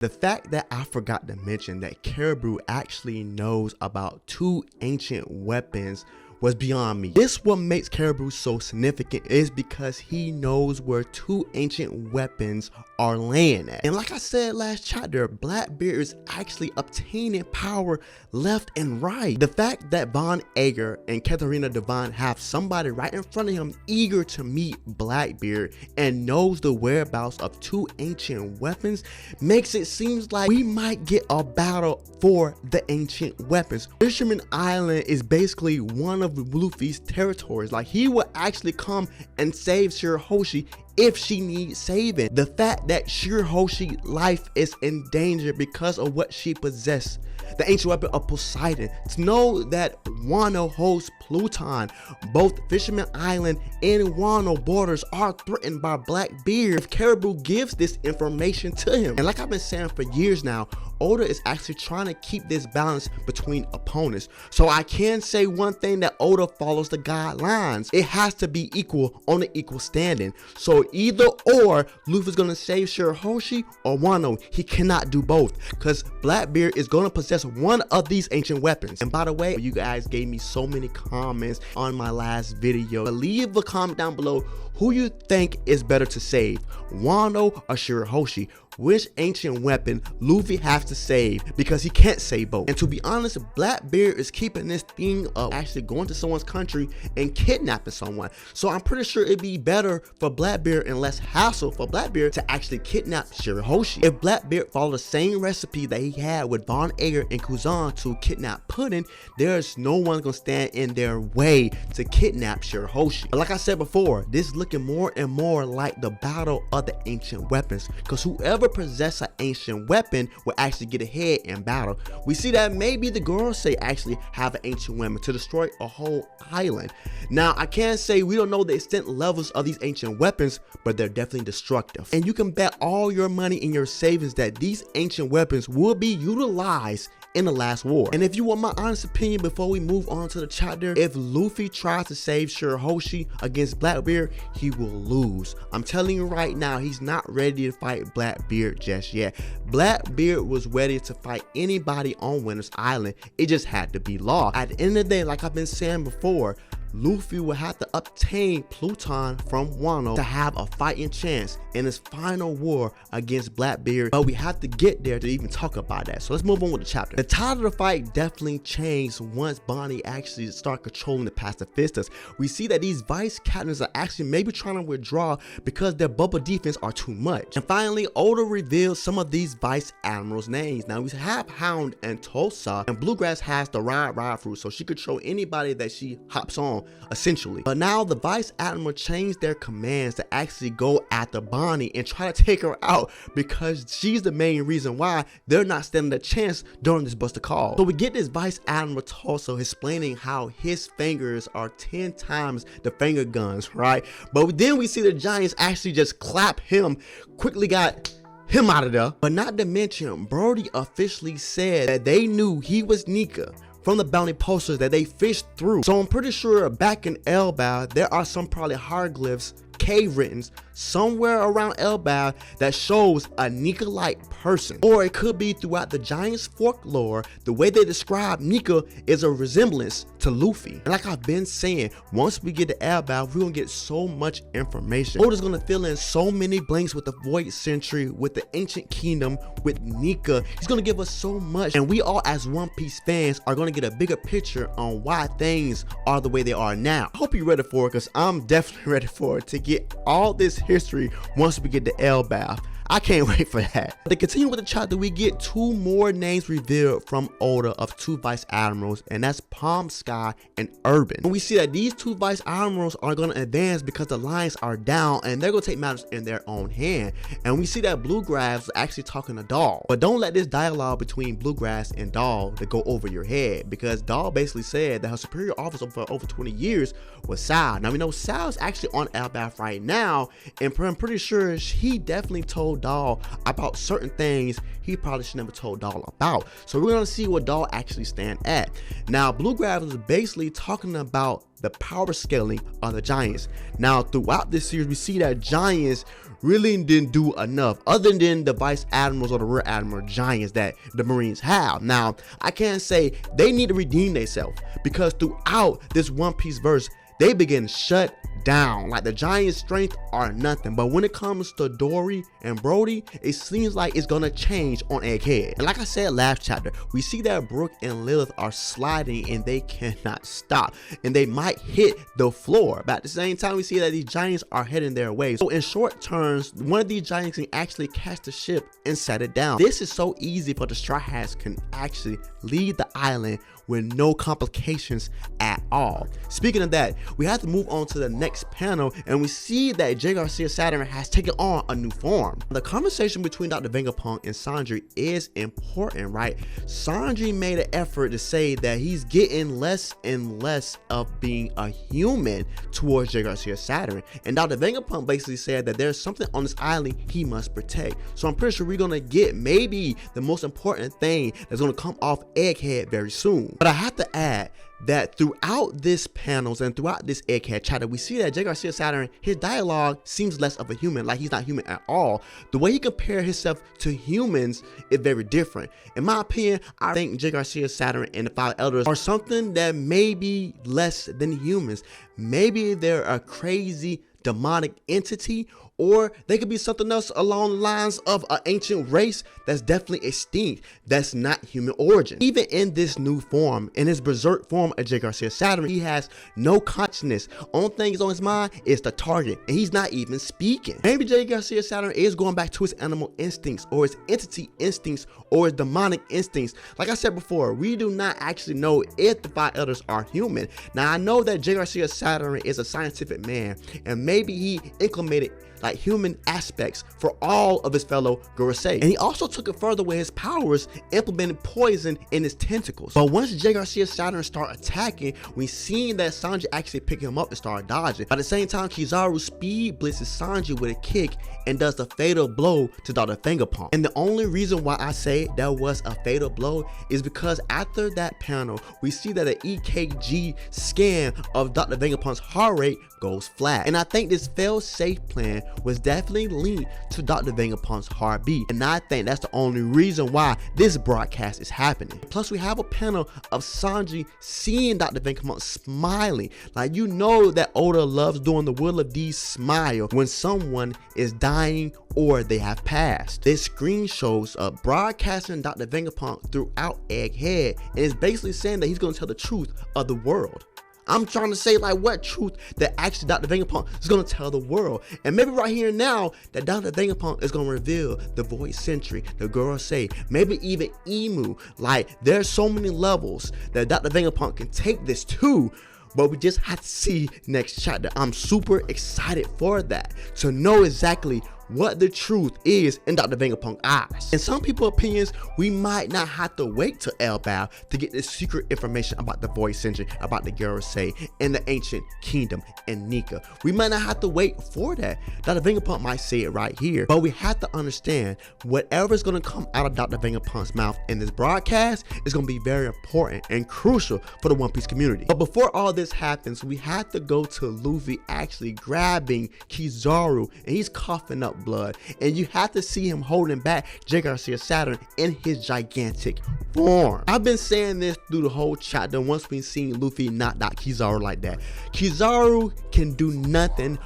The fact that I forgot to mention that Gabriel actually knows about 2 ancient weapons was beyond me. This what makes Gabriel so significant is because he knows where 2 ancient weapons are laying at. And like I said last chapter, Blackbeard is actually obtaining power left and right. The fact that Von Ager and Katharina Devon have somebody right in front of him eager to meet Blackbeard and knows the whereabouts of 2 ancient weapons makes it seem like we might get a battle for the ancient weapons. Fisherman Island is basically one of Luffy's territories. Like, he will actually come and save Shirahoshi if she needs saving. The fact that Shirahoshi's life is in danger because of what she possessed, the ancient weapon of Poseidon, to know that Wano holds Pluton, both Fisherman Island and Wano borders are threatened by Blackbeard. If Gabriel gives this information to him, and like I've been saying for years now, Oda is actually trying to keep this balance between opponents. So I can say one thing, that Oda follows the guidelines. It has to be equal on an equal standing. So either or, Luffy's gonna save Shirahoshi or Wano. He cannot do both because Blackbeard is gonna possess one of these ancient weapons. And by the way, you guys gave me so many comments on my last video. Leave a comment down below who you think is better to save, Wano or Shirahoshi. Which ancient weapon Luffy has to save, because he can't save both. And to be honest, Blackbeard is keeping this thing of actually going to someone's country and kidnapping someone. So I'm pretty sure it'd be better for Blackbeard and less hassle for Blackbeard to actually kidnap Shirahoshi. If Blackbeard followed the same recipe that he had with Von Ager and Kuzan to kidnap Puddin, there's no one gonna stand in their way to kidnap Shirahoshi. But like I said before, this is looking more and more like the battle of the ancient weapons, because whoever possess an ancient weapon will actually get ahead in battle. We see that maybe the Gorosei actually have an ancient weapon to destroy a whole island. Now I can't say we don't know the extent levels of these ancient weapons, but they're definitely destructive. And you can bet all your money in your savings that these ancient weapons will be utilized in the last war. And if you want my honest opinion before we move on to the chapter, if Luffy tries to save Shirahoshi against Blackbeard, he will lose. I'm telling you right now, he's not ready to fight Blackbeard just yet. Blackbeard was ready to fight anybody on Winter's Island. It just had to be Law. At the end of the day, like I've been saying before, Luffy will have to obtain Pluton from Wano to have a fighting chance in his final war against Blackbeard, but we have to get there to even talk about that. So let's move on with the chapter. The tide of the fight definitely changed once Bonney actually started controlling the pacifistas. We see that these vice captains are actually maybe trying to withdraw because their bubble defense are too much. And finally, Oda reveals some of these vice admirals' names. Now we have Hound and Tulsa, and Bluegrass has the ride fruit, so she control anybody that she hops on, essentially. But now the vice admiral changed their commands to actually go after Bonney and try to take her out, because she's the main reason why they're not standing a chance during this Buster Call. So we get this vice admiral Tulsa explaining how his fingers are 10 times the finger guns, right? But then we see the Giants actually just clap him, quickly got him out of there. But not to mention, Brody officially said that they knew he was Nika from the bounty posters that they fished through. So I'm pretty sure back in Elbaf, there are some probably hieroglyphs, cave writtens somewhere around Elbaf that shows a Nika-like person. Or it could be throughout the Giants folklore, the way they describe Nika is a resemblance to Luffy. And like I've been saying, once we get to Elbaf, we're gonna get so much information. Oda's gonna fill in so many blanks with the Void Century, with the Ancient Kingdom, with Nika. He's gonna give us so much, and we all as One Piece fans are gonna get a bigger picture on why things are the way they are now. I hope you're ready for it, because I'm definitely ready for it, to get all this history once we get to Elbaf. I can't wait for that. To continue with the chapter, we get 2 more names revealed from Oda of 2 vice admirals, and that's Palm Sky and Urban. And we see that these 2 vice admirals are going to advance because the lines are down and they're going to take matters in their own hand. And we see that Bluegrass is actually talking to Dahl. But don't let this dialogue between Bluegrass and Dahl to go over your head, because Dahl basically said that her superior officer for over 20 years was Sal. Now we know Sal's actually on Elbaf right now, and I'm pretty sure he definitely told told Doll about certain things he probably should never told Doll about. So we're gonna see what Doll actually stand at. Now, Bluegrass was basically talking about the power scaling of the Giants. Now, throughout this series, we see that Giants really didn't do enough other than the vice admirals or the rear admiral Giants that the Marines have. Now, I can't say they need to redeem themselves, because throughout this One Piece verse, they begin shut down. Like, the Giants' strength are nothing. But when it comes to Dory and Brody, it seems like it's gonna change on Egghead. And like I said last chapter, we see that Brook and Lilith are sliding and they cannot stop. And they might hit the floor. But at the same time, we see that these Giants are heading their way. So in short terms, one of these Giants can actually catch the ship and set it down. This is so easy for the Straw Hats can actually leave the island with no complications at all. Speaking of that, we have to move on to the next panel, and we see that J. Garcia Saturn has taken on a new form. The conversation between Dr. Vegapunk and Sanji is important, right? Sanji made an effort to say that he's getting less and less of being a human towards J. Garcia Saturn, and Dr. Vegapunk basically said that there's something on this island he must protect. So I'm pretty sure we're gonna get maybe the most important thing that's gonna come off Egghead very soon. But I have to add that throughout this panels and throughout this Egghead chapter, we see that J. Garcia Saturn, his dialogue seems less of a human, like he's not human at all. The way he compares himself to humans is very different. In my opinion, I think J. Garcia Saturn and the Five Elders are something that may be less than humans. Maybe they're a crazy demonic entity, or they could be something else along the lines of an ancient race that's definitely extinct, that's not human origin. Even in this new form, in his berserk form of J. Garcia Saturn, he has no consciousness. Only thing is on his mind is the target, and he's not even speaking. Maybe J. Garcia Saturn is going back to his animal instincts, or his entity instincts, or his demonic instincts. Like I said before, we do not actually know if the Five Elders are human. Now, I know that J. Garcia Saturn is a scientific man, and maybe he implemented like human aspects for all of his fellow Gorosei. And he also took it further with his powers, implementing poison in his tentacles. But once J. Garcia Saturn start attacking, we seen that Sanji actually pick him up and start dodging. At the same time, Kizaru speed blitzes Sanji with a kick and does the fatal blow to Dr. Vegapunk. And the only reason why I say that was a fatal blow is because after that panel, we see that an EKG scan of Dr. Vegapunk's heart rate goes flat. And I think this fail-safe plan was definitely linked to Dr. Vegapunk's heartbeat. And I think that's the only reason why this broadcast is happening. Plus, we have a panel of Sanji seeing Dr. Vegapunk smiling. Like, you know that Oda loves doing the Will of D's smile when someone is dying or they have passed. This screen shows up broadcasting Dr. Vegapunk throughout Egghead, and it's basically saying that he's going to tell the truth of the world. I'm trying to say, like, what truth that actually Dr. Vegapunk is going to tell the world. And maybe right here now that Dr. Vegapunk is going to reveal the Void Sentry, the Gorosei, maybe even Emu. Like, there's so many levels that Dr. Vegapunk can take this to, but we just have to see next chapter. I'm super excited for that, to know exactly what the truth is in Dr. Vegapunk's eyes. In some people's opinions, we might not have to wait till Elbow to get this secret information about the Void Sentry, about the Gorosei, and the Ancient Kingdom, and Nika. We might not have to wait for that. Dr. Vegapunk might say it right here, but we have to understand whatever is going to come out of Dr. Vegapunk's mouth in this broadcast is going to be very important and crucial for the One Piece community. But before all this happens, we have to go to Luffy actually grabbing Kizaru, and he's coughing up blood, and you have to see him holding back J. Garcia Saturn in his gigantic form. I've been saying this through the whole chapter once we've seen Luffy knock out Kizaru like that. Kizaru can do nothing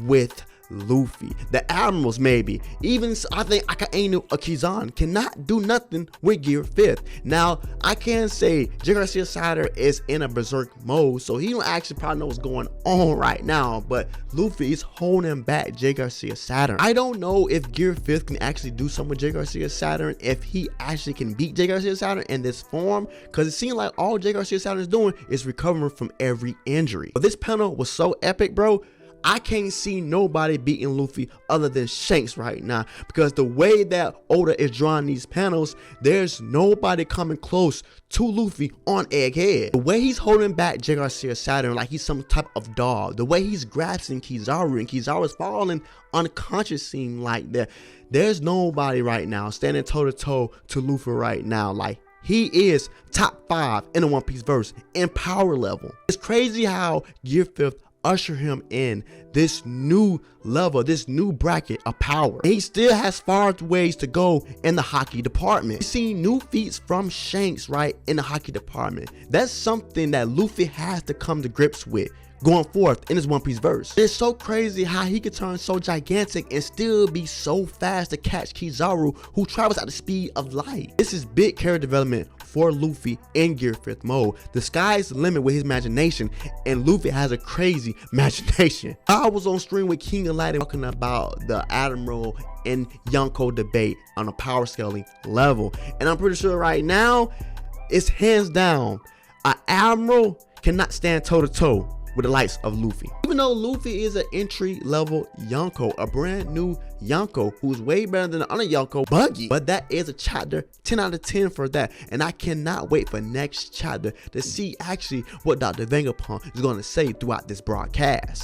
with Luffy. The admirals maybe, even I think Akainu or Kizan cannot do nothing with Gear 5th. Now I can say J. Garcia Saturn is in a berserk mode, so he don't actually probably know what's going on right now, but Luffy is holding back J. Garcia Saturn. I don't know if Gear 5th can actually do something with J. Garcia Saturn, if he actually can beat J. Garcia Saturn in this form, because it seems like all J. Garcia Saturn is doing is recovering from every injury. But this panel was so epic, bro. I can't see nobody beating Luffy other than Shanks right now, because the way that Oda is drawing these panels, there's nobody coming close to Luffy on Egghead. The way he's holding back J. Garcia Saturn like he's some type of dog, the way he's grasping Kizaru and Kizaru's falling unconscious, seem like that There's nobody right now standing toe to toe to Luffy right now. Like, he is top 5 in the One Piece verse in power level. It's crazy how Gear 5th usher him in this new level, this new bracket of power. He still has far ways to go in the hockey department. We've seen new feats from Shanks, right, in the hockey department. That's something that Luffy has to come to grips with going forth in his One Piece verse. It's so crazy how he could turn so gigantic and still be so fast to catch Kizaru, who travels at the speed of light. This is big character development for Luffy in Gear 5th mode. The sky's the limit with his imagination, and Luffy has a crazy imagination. I was on stream with King and Light talking about the Admiral and Yonko debate on a power scaling level, and I'm pretty sure right now it's hands down an Admiral cannot stand toe to toe with the likes of Luffy. Even though Luffy is an entry level Yonko, a brand new Yonko who's way better than the other Yonko, Buggy, but that is a chapter 10 out of 10 for that, and I cannot wait for next chapter to see actually what Dr. Vegapunk is going to say throughout this broadcast.